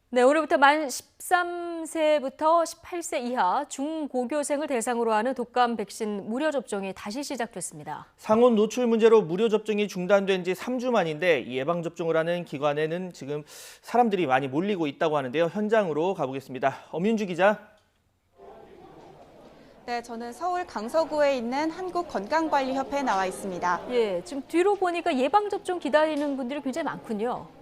네, 오늘부터 만 13세부터 18세 이하 중고교생을 대상으로 하는 독감 백신 무료 접종이 다시 시작됐습니다. 상온 노출 문제로 무료 접종이 중단된 지 3주 만인데 이 예방 접종을 하는 기관에는 지금 사람들이 많이 몰리고 있다고 하는데요. 현장으로 가보겠습니다. 엄윤주 기자. 네, 저는 서울 강서구에 있는 한국건강관리협회에 나와 있습니다. 예, 지금 뒤로 보니까 예방 접종 기다리는 분들이 굉장히 많군요.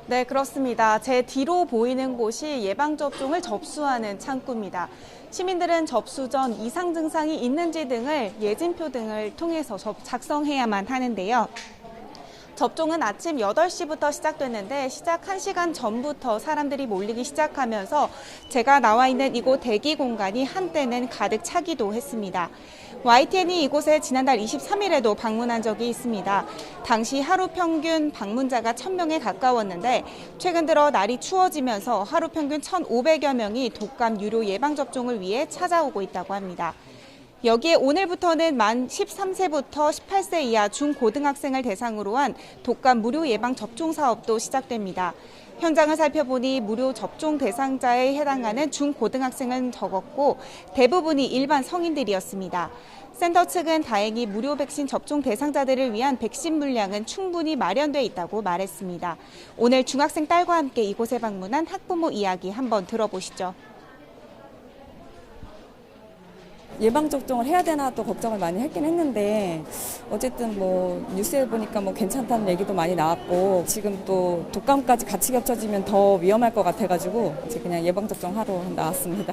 네, 그렇습니다. 제 뒤로 보이는 곳이 예방접종을 접수하는 창구입니다. 시민들은 접수 전 이상 증상이 있는지 등을 예진표 등을 통해서 작성해야만 하는데요. 접종은 아침 8시부터 시작됐는데 시작 1시간 전부터 사람들이 몰리기 시작하면서 제가 나와 있는 이곳 대기 공간이 한때는 가득 차기도 했습니다. YTN이 이곳에 지난달 23일에도 방문한 적이 있습니다. 당시 하루 평균 방문자가 1,000명에 가까웠는데 최근 들어 날이 추워지면서 하루 평균 1,500여 명이 독감 유료 예방접종을 위해 찾아오고 있다고 합니다. 여기에 오늘부터는 만 13세부터 18세 이하 중고등학생을 대상으로 한 독감 무료 예방 접종 사업도 시작됩니다. 현장을 살펴보니 무료 접종 대상자에 해당하는 중고등학생은 적었고 대부분이 일반 성인들이었습니다. 센터 측은 다행히 무료 백신 접종 대상자들을 위한 백신 물량은 충분히 마련돼 있다고 말했습니다. 오늘 중학생 딸과 함께 이곳에 방문한 학부모 이야기 한번 들어보시죠. 예방접종을 해야 되나 또 걱정을 많이 했긴 했는데 어쨌든 뭐 뉴스에 보니까 뭐 괜찮다는 얘기도 많이 나왔고 지금 또 독감까지 같이 겹쳐지면 더 위험할 것 같아가지고 이제 그냥 예방접종 하러 나왔습니다.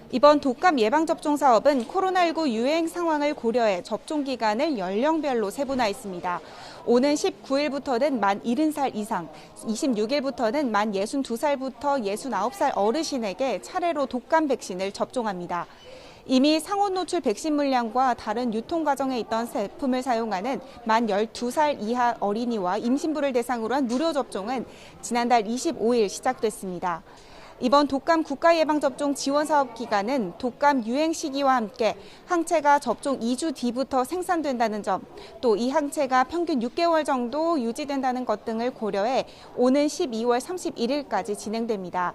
이번 독감 예방접종 사업은 코로나19 유행 상황을 고려해 접종 기간을 연령별로 세분화했습니다. 오는 19일부터는 만 70살 이상, 26일부터는 만 62살부터 69살 어르신에게 차례로 독감 백신을 접종합니다. 이미 상온 노출 백신 물량과 다른 유통 과정에 있던 제품을 사용하는 만 12살 이하 어린이와 임신부를 대상으로 한 무료 접종은 지난달 25일 시작됐습니다. 이번 독감 국가예방접종 지원사업 기간은 독감 유행 시기와 함께 항체가 접종 2주 뒤부터 생산된다는 점, 또 이 항체가 평균 6개월 정도 유지된다는 것 등을 고려해 오는 12월 31일까지 진행됩니다.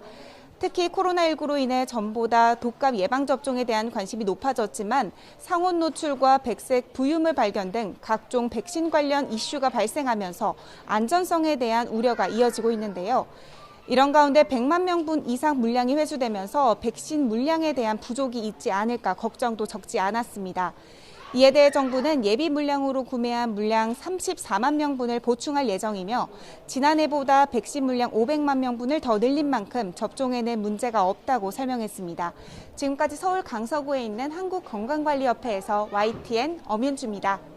특히 코로나19로 인해 전보다 독감 예방접종에 대한 관심이 높아졌지만 상온 노출과 백색 부유물 발견 등 각종 백신 관련 이슈가 발생하면서 안전성에 대한 우려가 이어지고 있는데요. 이런 가운데 100만 명분 이상 물량이 회수되면서 백신 물량에 대한 부족이 있지 않을까 걱정도 적지 않았습니다. 이에 대해 정부는 예비 물량으로 구매한 물량 34만 명분을 보충할 예정이며 지난해보다 백신 물량 500만 명분을 더 늘린 만큼 접종에는 문제가 없다고 설명했습니다. 지금까지 서울 강서구에 있는 한국건강관리협회에서 YTN 엄윤주입니다.